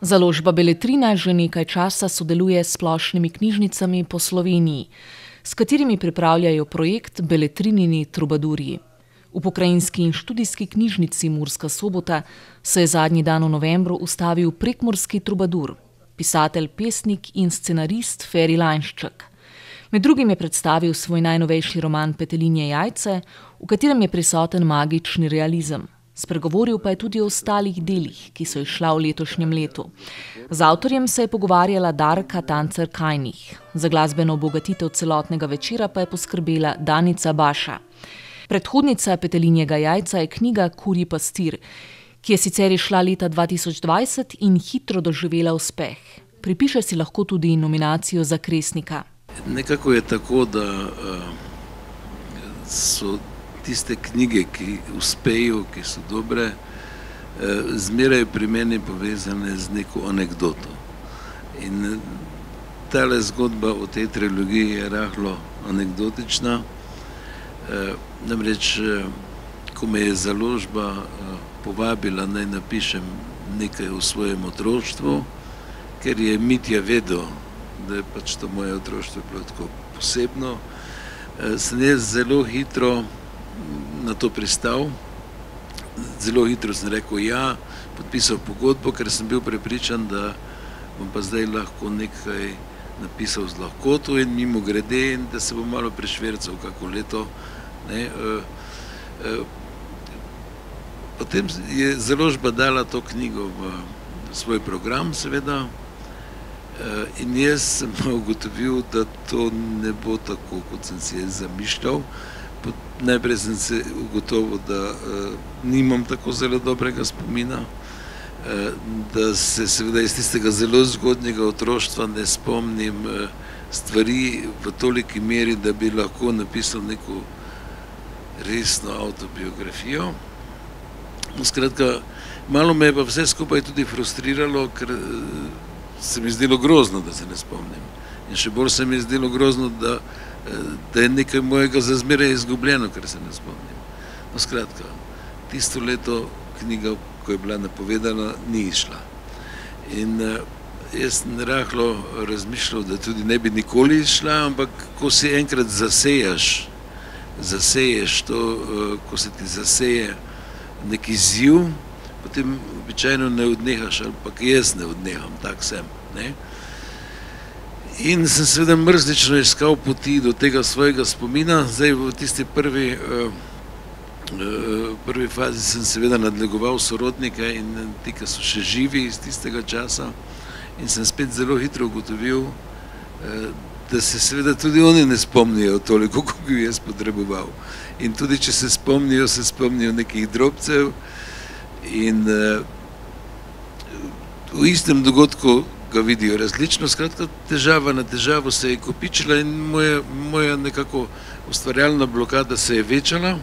Založba Beletrina že nekaj časa sodeluje s splošnimi knjižnicami po Sloveniji, s katerimi pripravljajo projekt Beletrinini trubadurji. V Pokrajinski in študijski knjižnici Murska Sobota se je zadnji dan v novembru ustavil prekmurski trubadur, pisatelj, pesnik in scenarist Feri Lainšček. Med drugim je predstavil svoj najnovejši roman Petelinje jajce, v katerem je prisoten magični realizem. Spregovoril pa je tudi o ostalih delih, ki so izšla v letošnjem letu. Z avtorjem se je pogovarjala Darka Tancer-Kajnih. Za glasbeno obogatitev celotnega večera pa je poskrbela Danica Baša. Predhodnica Petelinjega jajca je knjiga Kurji pastir, ki je sicer izšla leta 2020 in hitro doživela uspeh. Pripiše si lahko tudi nominacijo za Kresnika. Nekako je tako, da so tiste knjige, ki uspejo, ki so dobre, zmeraj pri meni povezane z neko anekdoto. In tale zgodba o tej trilogiji je rahlo anekdotična. Namreč, ko me je založba povabila, naj napišem nekaj o svojem otroštvu, ker je Mitja vedel, da je pač to moje otroštvo bilo tako posebno, sem jaz zelo hitro na to pristal. Zelo hitro sem rekel ja, podpisal pogodbo, ker sem bil prepričan, da bom pa zdaj lahko nekaj napisal z lahkoto in mimogrede in da se bom malo prešvercal kako leto. Potem je založba dala to knjigo v svoj program, seveda, in jaz sem ugotovil, da to ne bo tako, kot sem si jaz zamišljal. Najprej sem se ugotovil, da nimam tako zelo dobrega spomina, da se seveda iz tistega zelo zgodnjega otroštva ne spomnim stvari v toliki meri, da bi lahko napisal neko resno avtobiografijo. Skratka, malo me je pa vse skupaj tudi frustriralo, ker se mi zdelo grozno, da se ne spomnim. In še bolj se mi zdelo grozno, da je nekaj mojega za zmeraj izgubljeno, ker se ne spomnim. No, skratka, tisto leto knjiga, ko je bila napovedana, ni išla. In jaz sem rahlo razmišljal, da tudi ne bi nikoli išla, ampak ko si enkrat zaseješ to, ko se ti zaseje nek izziv, potem običajno ne odnehaš, ali pa jaz ne odneham, tak sem. In sem seveda mrzlično iskal poti do tega svojega spomina. Zdaj v tisti prvi fazi sem seveda nadlegoval sorodnike in ti, ki so še živi iz tistega časa, in sem spet zelo hitro ugotovil, da se seveda tudi oni ne spomnijo toliko, kot bi jaz potreboval. In tudi, če se spomnijo nekih drobcev in v istem dogodku ga vidijo različno. Skratka, težava na težavo se je kopičila in moja nekako ustvarjalna blokada se je večala.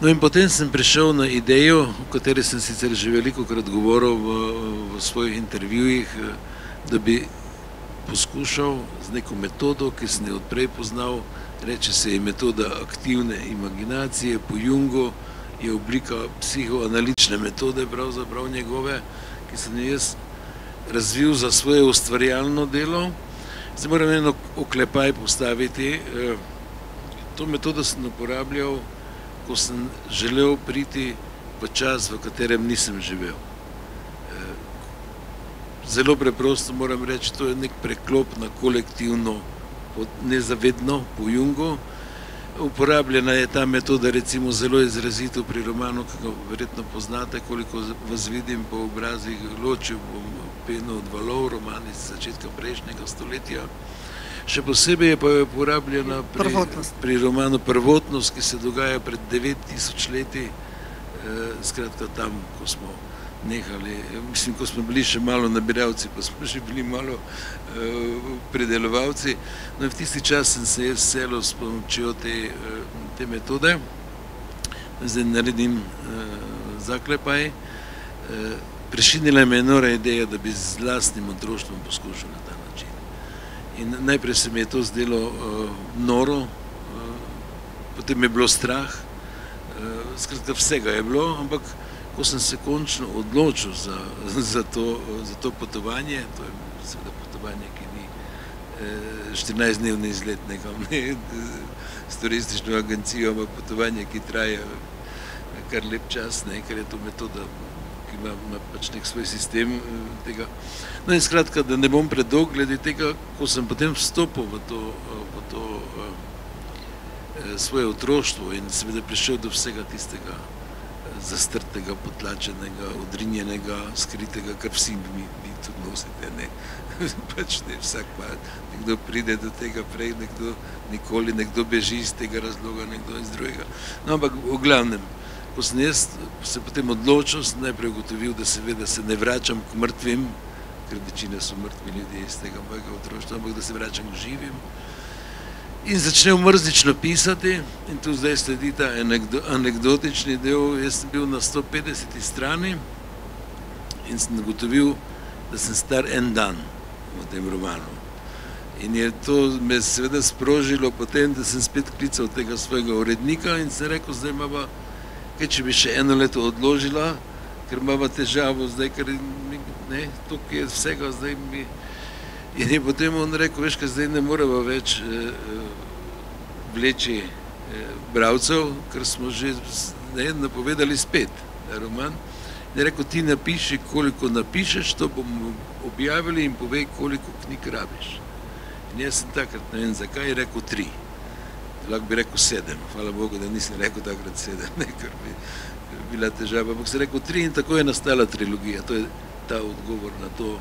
No in potem sem prišel na idejo, o kateri sem sicer že velikokrat govoril v svojih intervjujih, da bi poskušal z neko metodo, ki sem jo odprej poznal, reče se je metoda aktivne imaginacije, po Jungu je oblika psihoanalitične metode, pravzaprav njegove, ki sem jo jaz razvil za svoje ustvarjalno delo. Zdaj moram eno oklepaj postaviti. To metodo sem uporabljal, ko sem želel priti v čas, v katerem nisem živel. Zelo preprosto moram reči, to je nek preklop na kolektivno, nezavedno, po Jungu. Uporabljena je ta metoda recimo zelo izrazito pri romanu, ki ga verjetno poznate, koliko vas vidim po obrazih, Ločil bom peno od valov, roman iz začetka prejšnjega stoletja. Še posebej je pa uporabljena pri romanu Prvotnost, ki se dogaja pred 9000 leti, skratka tam, ko smo nehali, mislim, ko smo bili še malo nabiralci, pa smo že bili malo predelovalci. No in v tisti čas sem se jaz selil s pomočjo te metode. Zdaj naredim zaklepaj. Prešinila me je nora ideja, da bi z lastnim otroštvom poskušal na ta način. In najprej se mi je to zdelo noro, potem je bilo strah, skratka vsega je bilo, ampak ko sem se končno odločil za to potovanje, to je seveda potovanje, ki ni 14-dnevni izlet nekam, ne, s turistično agencijo, ampak potovanje, ki traja kar lep čas, ne, ker je to metoda, ki ima pač nek svoj sistem tega. No in skratka, da ne bom predolg glede tega, ko sem potem vstopil v to svoje otroštvo in seveda prišel do vsega tistega zastrtega, potlačenega, odrinjenega, skritega, kar vsi mi tudi nosite, ne. Pač ne, vsak pa, nekdo pride do tega prej, nekdo nikoli, nekdo beži iz tega razloga, nekdo iz drugega. No, ampak v glavnem, ko sem jaz se potem odločil, sem najprej ugotovil, da seveda se ne vračam k mrtvim, ker večina so mrtvi ljudje iz tega mojega otroštva, ampak da se vračam k živim. In začnem mrzlično pisati in tu zdaj sledi ta anekdotični del. Jaz sem bil na 150. strani in sem ugotovil, da sem star en dan v tem romanu. In je to me seveda sprožilo potem, da sem spet klical tega svojega urednika in sem rekel, zdaj imava, kaj če bi še eno leto odložila, ker imava težavo zdaj, ker ne, toliko je vsega zdaj mi. In je potem on rekel, veš, kaj zdaj ne moramo več vleči bralcev, ker smo že napovedali spet roman. In je rekel, ti napiši, koliko napišeš, to bomo objavili in povej, koliko knjig rabiš. In jaz sem takrat, ne vem zakaj, rekel 3. Lahko bi rekel 7. Hvala Bogu, da nisem rekel takrat 7, ker bi bila težava. Ampak sem rekel 3 in tako je nastala trilogija. To je ta odgovor na to,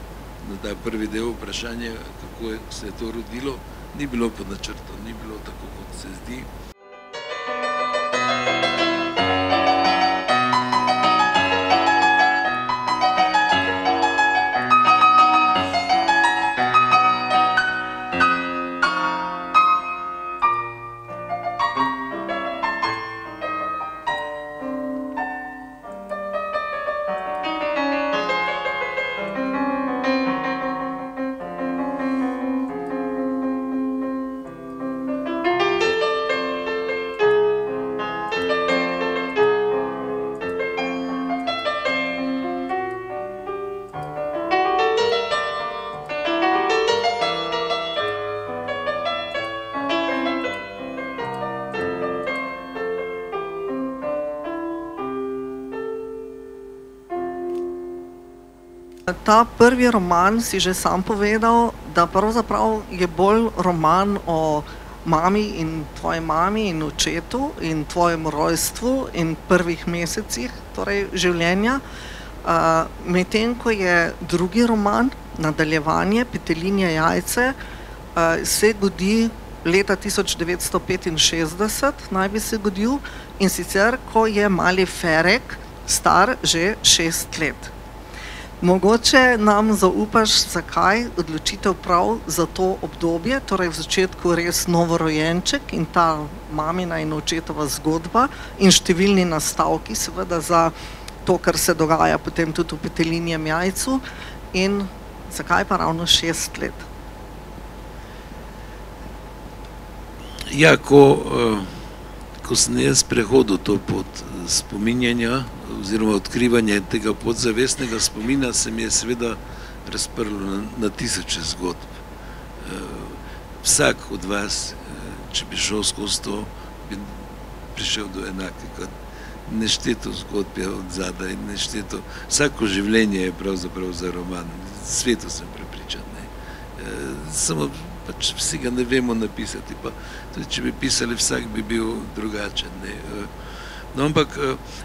na ta prvi del vprašanja, kako se je to rodilo. Ni bilo pod načrtom, ni bilo tako, kot se zdi. Ta prvi roman, si že sam povedal, da pravzaprav je bolj roman o mami in tvoji mami in očetu in tvojem rojstvu in prvih mesecih, torej življenja. Medtem ko je drugi roman, nadaljevanje, Petelinje jajce, se godi leta 1965, naj bi se godil, in sicer, ko je mali Ferek star že 6 let. Mogoče nam zaupaš, zakaj odločitev prav za to obdobje, torej v začetku res novorojenček in ta mamina in očetova zgodba in številni nastavki seveda za to, kar se dogaja potem tudi v Petelinjem jajcu, in zakaj pa ravno 6 let? Ja, ko sem jaz prehodil to pot spominjanja oziroma odkrivanja tega podzavestnega spomina, se mi je seveda razprlo na tisoče zgodb. Vsak od vas, če bi šel skozi to, bi prišel do enakega. Nešteto zgodb je od zadaj, nešteto. Vsako življenje je pravzaprav za roman. Svetu sem prepričan. Samo pač vsi ga ne vemo napisati, pa tudi če bi pisali, vsak bi bil drugačen. No, ampak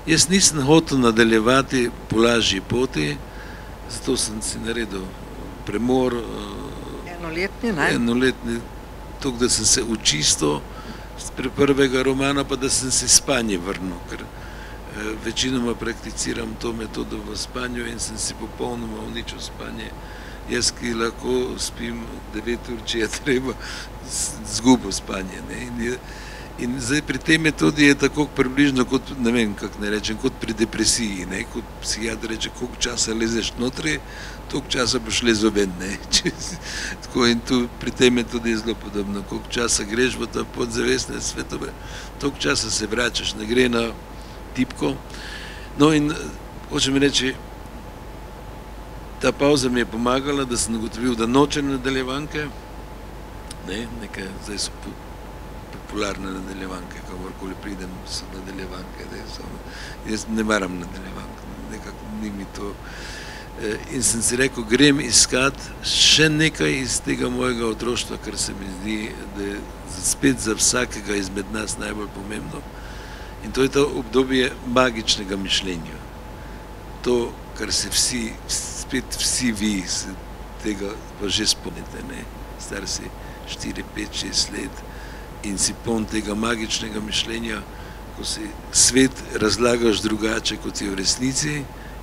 jaz nisem hotel nadaljevati po lažji poti, zato sem si naredil premor. Enoletni, ne? Enoletni, tako da sem se učistil z prvega romana, pa da sem se spanje vrnil, ker večinoma prakticiram to metodo v spanju in sem si popolnoma uničil spanje. Jaz, ki lahko spim 9 ur, če je treba, zgubil spanje. In zdaj pri tej metodi je tako približno kot, ne vem, kako ne rečem, kot pri depresiji, kot psihiater reče, koliko časa lezeš notri, toliko časa boš lezel ven. Tako in tu pri tej metodi je zelo podobno, koliko časa greš v ta podzavestne svetove, toliko časa se vračaš, ne gre na tipko. No in hočem reči, ta pauza mi je pomagala, da sem ugotovil, da nočem nadaljevanke, nekaj, zdaj so popularne nadaljevanke, kamorkoli pridem, so nadaljevanke, jaz ne maram nadaljevank, nekako ni mi to. In sem si rekel, grem iskat še nekaj iz tega mojega otroštva, kar se mi zdi, da je spet za vsakega izmed nas najbolj pomembno. In to je to obdobje magičnega mišljenja. To, kar se spet vsi vi se tega pa že spomnite, star si 4, 5, 6 let in si poln tega magičnega mišljenja, ko si svet razlagaš drugače, kot je v resnici,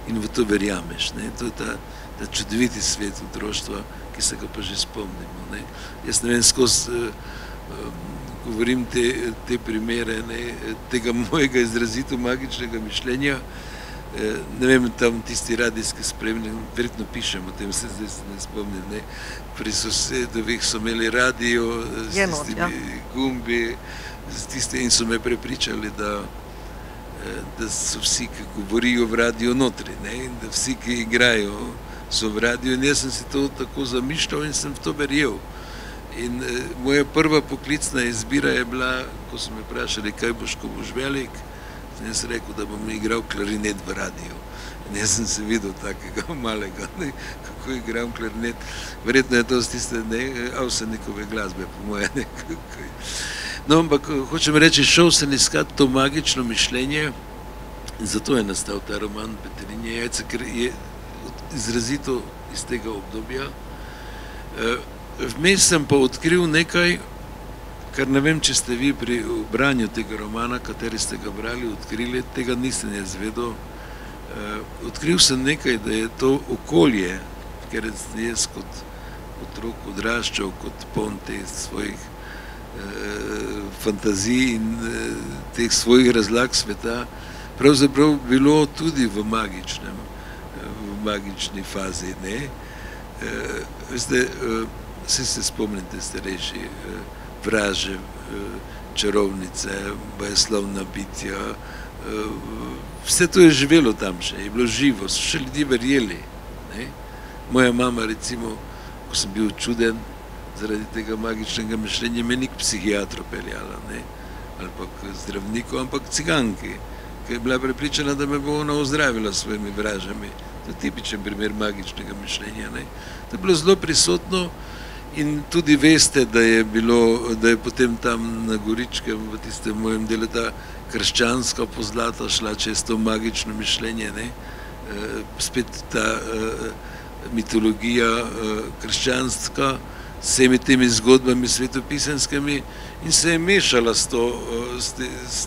in v to verjameš. To je ta čudoviti svet otroštva, ki se ga pa že spomnimo. Jaz ne vem, skozi govorim te primere tega mojega izrazito magičnega mišljenja. Ne vem, tam tisti radijski spremljeni, verjetno pišem o tem, se zdaj se ne spomnim. Pri sosedovih so imeli radio s tistimi gumbi in so me prepričali, da so vsi, ki govorijo v radiju notri, in da vsi, ki igrajo, so v radiju. In jaz sem si to tako zamišljal in sem v to verjel. In moja prva poklicna izbira je bila, ko so me vprašali, kaj boš, ko boš velik, sem jaz rekel, da bom igral klarinet v radiju. In jaz sem se videl takega malega, kako igram klarinet. Verjetno je to z tiste Avsenikove glasbe, po moje. No, ampak hočem reči, šel sem iskat to magično mišljenje in zato je nastal ta roman Petelinje jajca, ker je izrazito iz tega obdobja. Vmes sem pa odkril nekaj, kar ne vem, če ste vi pri branju tega romana, kateri ste ga brali, odkrili, tega nisem jaz vedel. Odkril sem nekaj, da je to okolje, ker jaz kot otrok odraščal, kot poln teh svojih fantazij in teh svojih razlag sveta, pravzaprav bilo tudi v magični fazi. Veste, vsi se spomnite starejši, vraže, čarovnice, bajeslovna bitja, vse to je živelo tam še, je bilo živo, so še ljudje verjeli. Moja mama, recimo, ko sem bil čuden, zaradi tega magičnega mišljenja me ni k psihiatru peljala, ali pa k zdravniku, ampak k ciganki, ki je bila prepričana, da me bo ona ozdravila s svojimi vražami. To je tipičen primer magičnega mišljenja. To je bilo zelo prisotno in tudi veste, da je potem tam na Goričkem, v tistem mojem delu, ta krščanska pozlata šla čez to magično mišljenje. Spet ta mitologija krščanska, s vsemi temi zgodbami svetopisanskimi in se je mešala s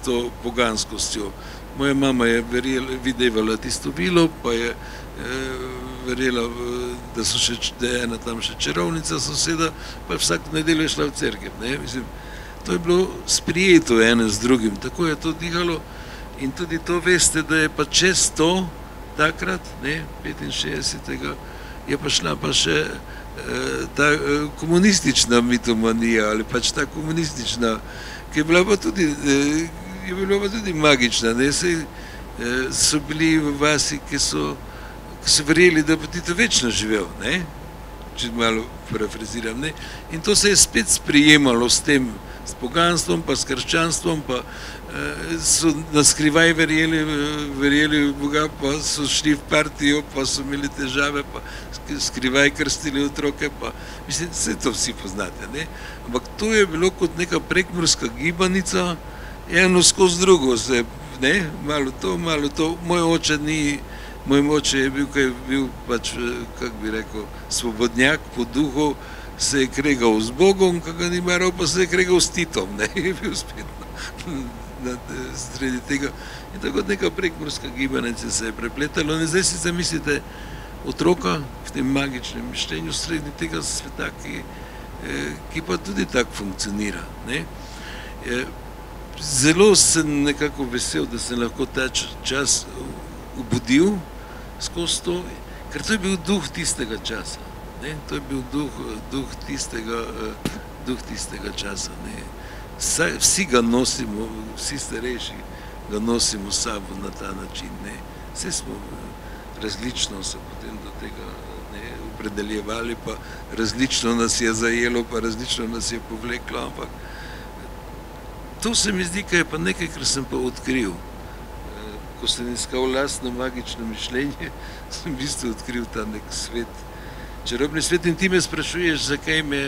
to poganskostjo. Moja mama je videvala tisto vilo, pa je verjela, da je ena tam še čarovnica soseda, pa je vsak nedeljo šla v cerkev. To je bilo sprijeto eno z drugim, tako je to dihalo in tudi to veste, da je pa čez to takrat, 65. je pa šla pa še ta komunistična mitomanija ali pač ta komunistična, ki je bila pa tudi magična. So bili v vasi, ki so verjeli, da bo Tito večno živel, če malo parafraziram. In to se je spet sprijemalo s tem, s poganstvom, pa s krščanstvom, pa so naskrivaj verjeli v Boga, pa so šli v partijo, pa so imeli težave, pa skrivaj krstili otroke, pa mislim, vse to vsi poznate. Ampak to je bilo kot neka prekmurska gibanica, eno skozi drugo se, malo to. Moj oče je bil pač, kako bi rekel, svobodnjak po duhu, se je kregal z Bogom, kako ga ni maral, pa se je kregal s Titom, je bil spet sredi tega. In tako neka prekmurska gibanica se je prepletala. In zdaj si zamislite otroka v tem magičnem mišljenju sredi tega sveta, ki pa tudi tako funkcionira. Zelo sem nekako vesel, da sem lahko ta čas obudil skozi to, ker to je bil duh tistega časa. To je bil duh tistega časa. Vsi ga nosimo, vsi starejši ga nosimo s sabo na ta način. Vse smo različno se potem do tega opredeljevali, pa različno nas je zajelo, pa različno nas je povleklo, ampak to se mi zdi, kaj je pa nekaj, kar sem pa odkril. Ko sem iskal lastno magično mišljenje, sem v bistvu odkril ta nek svet, čarobni svet, in ti me sprašuješ, zakaj me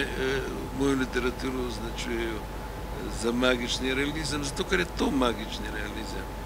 mojo literaturo označujejo za magični realizem, zato ker je to magični realizem.